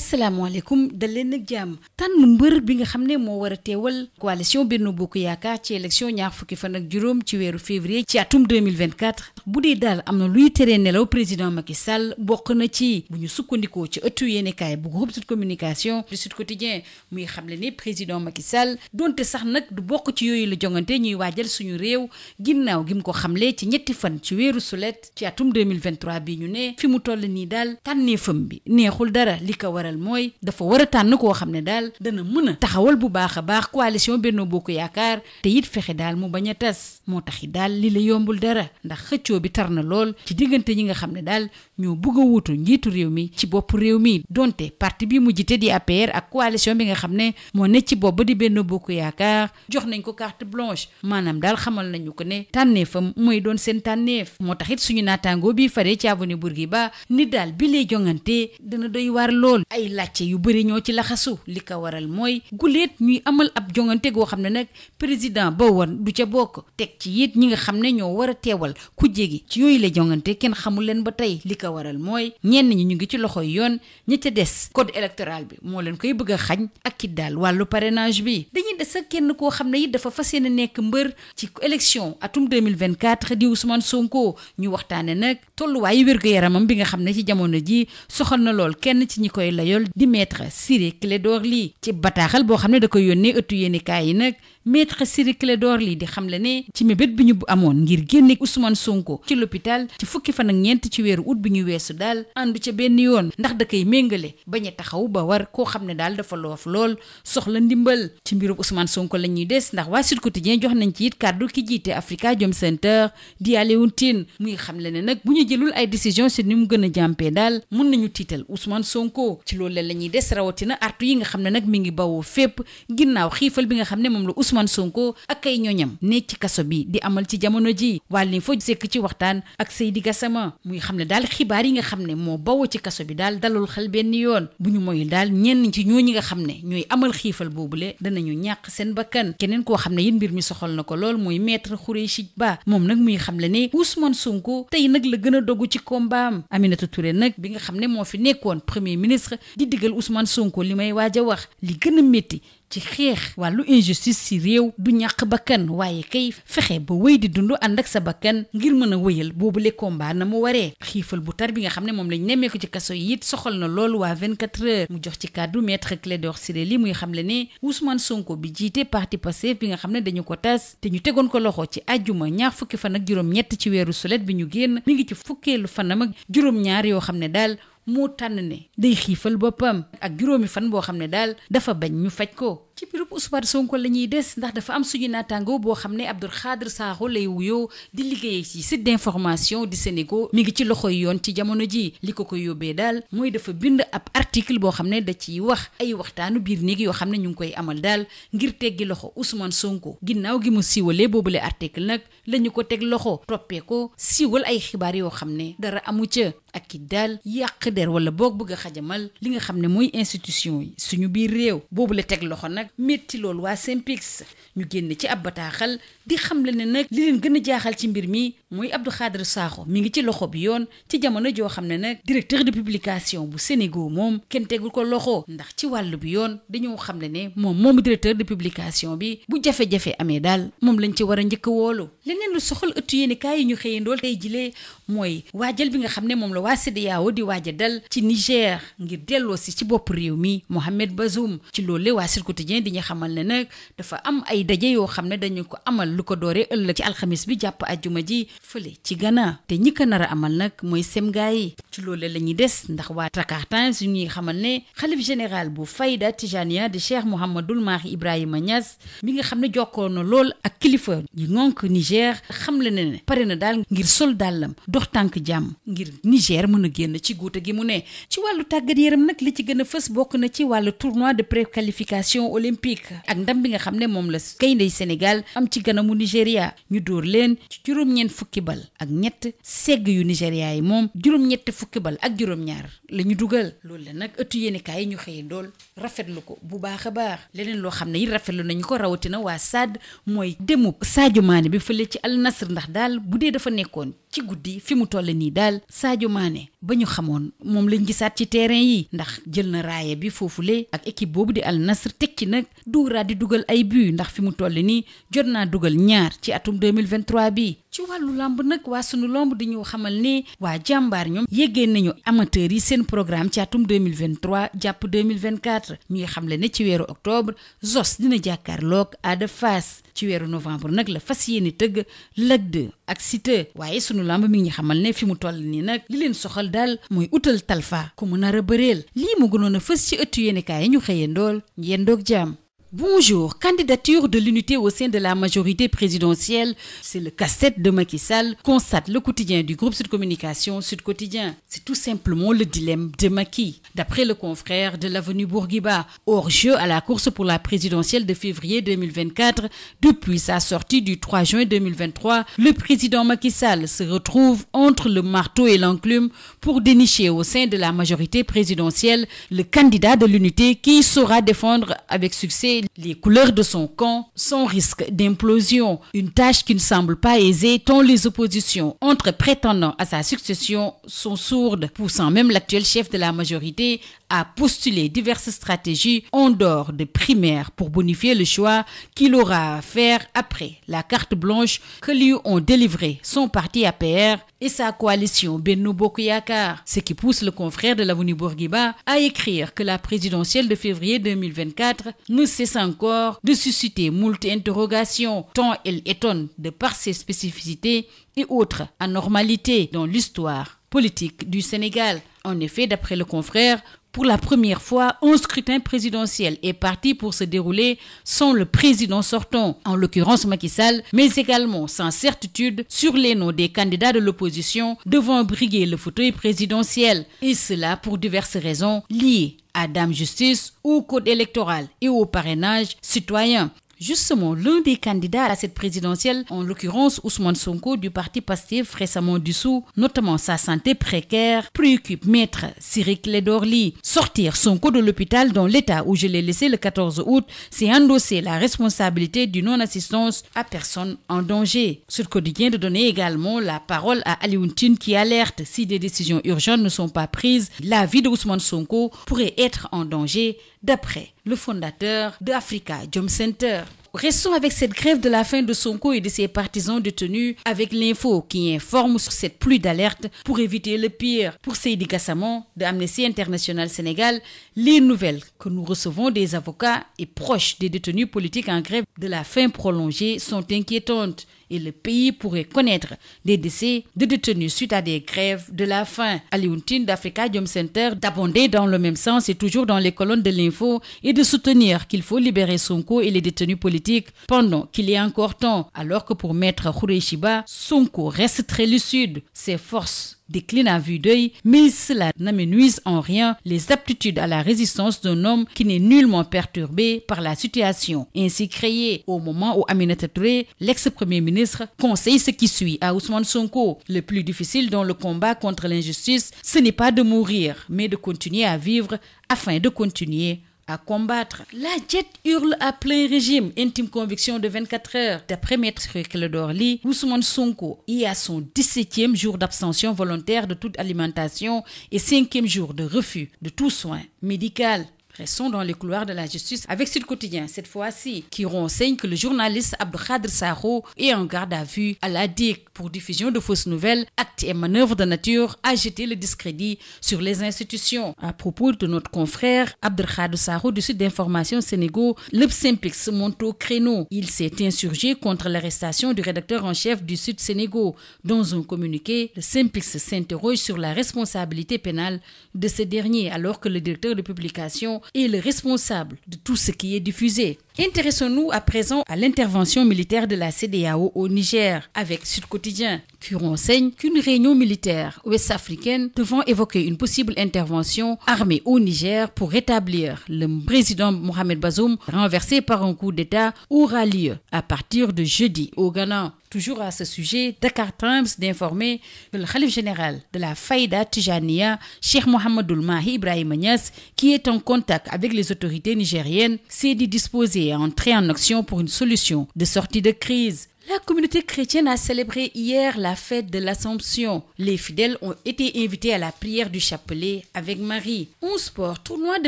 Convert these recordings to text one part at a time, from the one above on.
asalaamaaleykum dal leen ak jàmm tànn mbër bi nga xam ne moo war a teewal coalition Benno Bokk Yaakaar ci élection ñaar fukki fan ak juróom ci weeru février ci atum 2024 bu dee daal am na luy teree nelaw président Macky Sall bokk na ci bu ñu sukkandikoo ci ëttu yéenekaay bu groupe Sud Communication du Sud Quotidien muy xamle ne président Macky Sall donte sax nag du bokk ci yooyu la jongante ñuy waajal suñu réew ginnaaw gi mu ko xamle ci ñetti fan ci weeru sulet ci atum 2023 bi ñu ne fi mu toll nii daal tànneefam bi neexul dara li ko waral mooy dafa war a tànn koo xam ne daal dana mën a taxawal bu baax a baax coalition Benno Bokk Yaakaar te it fexe daal mu bañ a tas moo tax it daal li la yombul dara ndax xëccoo bi tar na lool ci diggante ñi nga xam ne daal ñoo bëgg a wuutu njiitu réew mi ci bopp réew mi donte parti bi mu jiite di APR ak coalition bi nga xam ne moo ne ci bopp di Benno Bokk Yaakaar jox nañ ko carte blanche maanaam daal xamal nañu ko ne tànneefam mooy doon seen tànneef moo tax it suñu naataangoo bi faree ci avenue Bourguiba ni daal bi lay jongante dana doy waar lool ay laajte yu bëri ñoo ci laxasu li ko waral mooy guleet ñuy amal ab jongante goo xam ne nag président ba woon du ca bokk teg ci it ñi nga xam ne ñoo war a teewal ku jégi ci yooyu la jongante kenn xamul leen ba tey li ko waral mooy ñenn ñi ñu ngi ci loxoy yoon ña ca des code électoral bi moo leen koy bëgg a xañ ak ki daal wàllu parrainage bi dañuy des ak kenn koo xam ne it dafa fas yéene nekk mbër ci élection atum 2024 di Ousmane Sonko ñu waxtaane nag tolluwaayu wér-gu-yaramam bi nga xam ne ci jamono ji soxal na lool kenn ci ñi koy layool di maître Ciré Clédor Ly ci bataaxal boo xam ne da koy yónnee ëttu yéenekaay yi nag maître Ciré Clédor Ly di xamle ne ci mébét bi ñu amoon ngir génne Ousmane Sonko ci l'hôpital ci fukki fan ak ñeent ci weeru août bi ñu weesu daal àndu ca benn yoon ndax da koy méngale bañ a taxaw ba war koo xam ne daal dafa loof lool soxla ndimbal ci mbirum Ousmane Sonko la ñuy des ndax waa Sud Quotidien jox nañ ci it kàddu ki jiite Afrikajom Center di Alioune Tine muy xamle ne nag bu ñu jëlul ay décision si ni mu gën a jàmpee daal mun nañu tiital Ousmane Sonko ci loolu la ñuy des rawatina artu yi nga xam ne nag mi ngi bawoo fépp ginnaaw xiifal bi nga xam ne moom la Ousmane Sonko ak ay ñoñam nekk ci kaso bi di amal ci jamono ji wàll ni foo sekk ci waxtaan ak Seydi Gassama muy xam ne daal xibaar yi nga xam ne moo bawoo ci kaso bi daal dalul xel benn yoon bu ñu moyul daal ñenn ci ñooñi nga xam ne ñooy amal xiifal boobule danañu ñàkk seen bakkan keneen koo xam ne yéen mbir mi soxal na ko lool mooy maître Khoureychi Ba moom nag muy xam le ne Ousmane Sonko tey nag la gën a dogu ci kombaam Aminata Touré nag bi nga xam ne moo fi nekkoon premier ministre di diggal Ousmane Sonko li may waaj a wax li gën a métti ci xeex wàllu injustice ci réew du ñàkk bakkan waaye kay fexe ba wéy di dund ànd ak sa bakkan ngir mën a wéyal boobule combat na mu waree xiifal bu tar bi nga xam ne moom lañ nemmeeku ci kaso yi it soxal na loolu waa 24 heures mu jox ci kàddu maître Clédor Ciré Ly muy xam le ne Ousmane Sonko bi jiite parti Pastef bi nga xam ne dañu ko tas te ñu tegoon ko loxo ci àjjuma ñaar fukki fan ak juróom-ñett ci weeru sulet bi ñu génn mi ngi ci fukkeelu fanam ak juróom-ñaar yoo xam ne daal moo tànn ne day xiifal boppam ak juróomi fan boo xam ne daal dafa bañ ñu faj ko ci biirub Ousmane Sonko la ñuy des ndax dafa am suñu naataango boo xam ne Abdou Khadre Sakho lay wuyoo di liggéey ci site d'information di Sénégal mi ngi ci loxoy yoon ci jamono ji li ko yóbbee daal mooy dafa bind ab article boo xam ne da ciy wax ay waxtaanu biir néeg yoo xam ne ñu ngi koy amal daal ngir teggi loxo Ousmane Sonko ginnaaw gi mu siiwalee boobule article nag la ñu ko teg loxo toppee ko siiwal ay xibaar yoo xam ne dara amu ca ak ki daal yàq der wala boog bëgg a xajamal li nga xam ne mooy institution yi suñu biir réew boobu la teg loxo nag métti loolu waa Synpics ñu génn ci ab bataaxal di xam le ne nag li leen gën a jaaxal ci mbir mi mooy Abdou Khadre Sakho mi ngi ci loxo bi yoon ci jamono joo xam ne nag directeur de publication bu Sénégal moom kenn tegul ko loxo ndax ci wàllu bi yoon dañoo xam le ne moomu directeur de publication bi bu jafe-jafe amee daal moom lañ ci war a njëkk a woolu leneen lu soxal ëttu yéenekaay yi ñu xëyandool tey jilee mooy waajal bi nga xam ne moom la waa CEDEAO di waaja dal ci Niger ngir delloo si ci bopp réew mi Mohamed Bazoum ci loolu waa Sud Quotidien di ñu xamal ne nag dafa am ay daje yoo xam ne dañu ko amal lu ko dooree ëllëg ci alxamis bi jàpp àjjuma ji fële ci Ghana te ñi ko nar a amal nag mooy semgaa yi ci loolu la ñuy des ndax waa Dakar Times ñuy xamal ne xalif général bu Fayda Tijaniya di Cheikh Mouhamadoul Mahi Ibrahima Niass mi nga xam ne jokkoo na lool ak kilifa yi ngonk Niger xam le ne pare na daal ngir sol dàllam dox tànk jàmm ngir Niger mën a génn ci guuta gi mu ne ci wàllu tàggat yaram nag li ci gën a fës bokk na ci wàllu tournoi de préqualification olympique ak ndam bi nga xam ne moom la gayndey Sénégal am ci ganamu Nigéria ñu dóor leen ci juróom-ñeent fukki bal ak ñett segg yu Nigéria yi moom juróom-ñett fukki bal ak juróom-ñaar la ñu dugal loolu la nag ëttu yéenekaay yi ñu xëy dool rafetlu ko bu baax a baax leneen loo xam ne yi rafetlu nañu ko rawatina waa SAD mooy demub Sadio Mané bi fële ci Al Nassr ndax daal bu dee dafa nekkoon ci guddi fi mu toll nii daal Sadio Mané Mané ba ñu xamoon moom lañ gisaat ci terrain yi ndax jël na raaya bi foofule ak équipe boobu di Al Nassr teg ci nag duuraat di dugal ay but ndax fi mu toll nii jot naa dugal ñaar ci atum 2023 bi. ci wàllu lamb nag waa sunu lamb di ñu xamal ne waa jàmbaar ñoom yeggee nañu amateurs yi seen programme ci atum 2023 jàpp 2024 ñuy xamle ne ci weeru octobre Zos dina jàkkaarloog Ada Fass ci weeru novembre nag la fas yéene tëgg Lac 2 ak Siteu waaye sunu lamb mi ngi xamal ne fi mu toll nii nag li leen soxal daal mooy utal Talfa ku mu nar a bëreel lii mu gënoon a fës ci ëttu yéenekaay yi ñu xëyandool yendoog jàmm. Bonjour, candidature de l'unité au sein de la majorité présidentielle, c'est le casse-tête de Macky Sall, constate le quotidien du groupe Sud Communication, Sud Quotidien. C'est tout simplement le dilemme de Macky. D'après le confrère de l'avenue Bourguiba, hors jeu à la course pour la présidentielle de février 2024, depuis sa sortie du 3 juin 2023, le président Macky Sall se retrouve entre le marteau et l'enclume pour dénicher au sein de la majorité présidentielle le candidat de l'unité qui saura défendre avec succès les couleurs de son camp sans risque d'implosion. Une tâche qui ne semble pas aisée tant les oppositions entre prétendants à sa succession sont sourdes, poussant même l'actuel chef de la majorité à postuler diverses stratégies en dehors de primaires pour bonifier le choix qu'il aura à faire après la carte blanche que lui ont délivré son parti APR et sa coalition Benno Bokk Yakaar, ce qui pousse le confrère de l'avenue Bourguiba à écrire que la présidentielle de février 2024 ne cesse encore de susciter moult interrogations, tant elle étonne de par ses spécificités et autres anormalités dans l'histoire politique du Sénégal. En effet, d'après le confrère, pour la première fois, un scrutin présidentiel est parti pour se dérouler sans le président sortant, en l'occurrence Macky Sall, mais également sans certitude sur les noms des candidats de l'opposition devant briguer le fauteuil présidentiel. Et cela pour diverses raisons liées à Dame Justice, au code électoral et au parrainage citoyen. Justement, l'un des candidats à cette présidentielle, en l'occurrence Ousmane Sonko du parti Pastef récemment dissous, notamment sa santé précaire, préoccupe maître Ciré Clédor Ly. Sortir Sonko de l'hôpital dans l'état où je l'ai laissé le 14 août, c'est endosser la responsabilité du non-assistance à personne en danger. Sud Quotidien de donner également la parole à Alioune Tine qui alerte si des décisions urgentes ne sont pas prises, la vie de Ousmane Sonko pourrait être en danger, d'après le fondateur de Africa Jom Center. Restons avec cette grève de la faim de Sonko et de ses partisans détenus avec l'info qui informe sur cette pluie d'alerte pour éviter le pire. Pour Seydi Gassama de Amnesty International Sénégal, les nouvelles que nous recevons des avocats et proches des détenus politiques en grève de la faim prolongée sont inquiétantes et le pays pourrait connaître des décès de détenus suite à des grèves de la faim. Alioune Tine d'Africa Jom Center d'abonder dans le même sens et toujours dans les colonnes de l'info et de soutenir qu'il faut libérer Sonko et les détenus politiques pendant qu'il y a encore temps, alors que pour maître Khoureyssi Ba, Sonko reste très lucide. Ses forces déclinent à vue d'œil, mais cela n'amenuise en rien les aptitudes à la résistance d'un homme qui n'est nullement perturbé par la situation ainsi créée au moment où Aminata Touré, l'ex-premier ministre, conseille ce qui suit à Ousmane Sonko. Le plus difficile dans le combat contre l'injustice, ce n'est pas de mourir, mais de continuer à vivre afin de continuer à combattre. La jet hurle à plein régime, intime conviction de 24 heures. D'après maître Clédor Ly, Ousmane Sonko est à son 17e jour d'abstention volontaire de toute alimentation et 5e jour de refus de tout soin médical. Restons dans les couloirs de la justice avec Sud Quotidien, cette fois-ci, qui renseigne que le journaliste Abdou Khadre Sakho est en garde à vue à la DIC pour diffusion de fausses nouvelles, actes et manœuvres de nature à jeter le discrédit sur les institutions. À propos de notre confrère Abdou Khadre Sakho du site d'information Sénégal, le Synpics monte au créneau. Il s'est insurgé contre l'arrestation du rédacteur en chef du site Sénégal. Dans un communiqué, le Synpics s'interroge sur la responsabilité pénale de ce dernier, alors que le directeur de publication est le responsable de tout ce qui est diffusé. Intéressons-nous à présent à l'intervention militaire de la CEDEAO au Niger avec Sud Quotidien qui renseigne qu'une réunion militaire ouest-africaine devant évoquer une possible intervention armée au Niger pour rétablir le président Mohamed Bazoum renversé par un coup d'État aura lieu à partir de jeudi au Ghana. Toujours à ce sujet, Dakar Times d'informer que le khalife général de la Faïda Tijaniya, Cheikh Mohamedoul Mahi Ibrahima Niasse, qui est en contact avec les autorités nigériennes, s'est dit disposé à entrer en action pour une solution de sortie de crise. La communauté chrétienne a célébré hier la fête de l'Assomption. Les fidèles ont été invités à la prière du chapelet avec Marie. En sport, tournoi de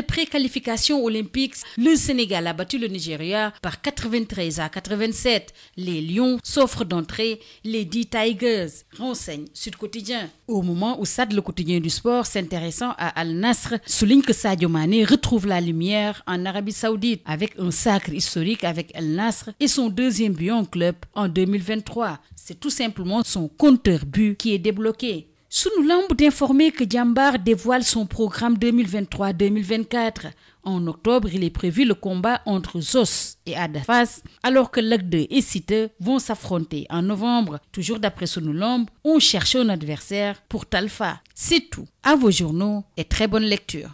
préqualification olympique, le Sénégal a battu le Nigeria par 93 à 87. Les Lions s'offrent d'entrée les 10 Tigers, renseigne Sud Quotidien. Au moment où SAD, le quotidien du sport, s'intéressant à Al Nassr, souligne que Sadio Mané retrouve la lumière en Arabie Saoudite avec un sacre historique avec Al Nassr et son deuxième but en club en 2023. C'est tout simplement son compteur but qui est débloqué. Sunu Lamb d'informer que Diambar dévoile son programme 2023-2024. En octobre, il est prévu le combat entre Zos et Ada Fass, alors que Lac 2 et Siteu vont s'affronter en novembre. Toujours d'après Sunu Lamb, on cherche un adversaire pour Talfa. C'est tout. À vos journaux et très bonne lecture.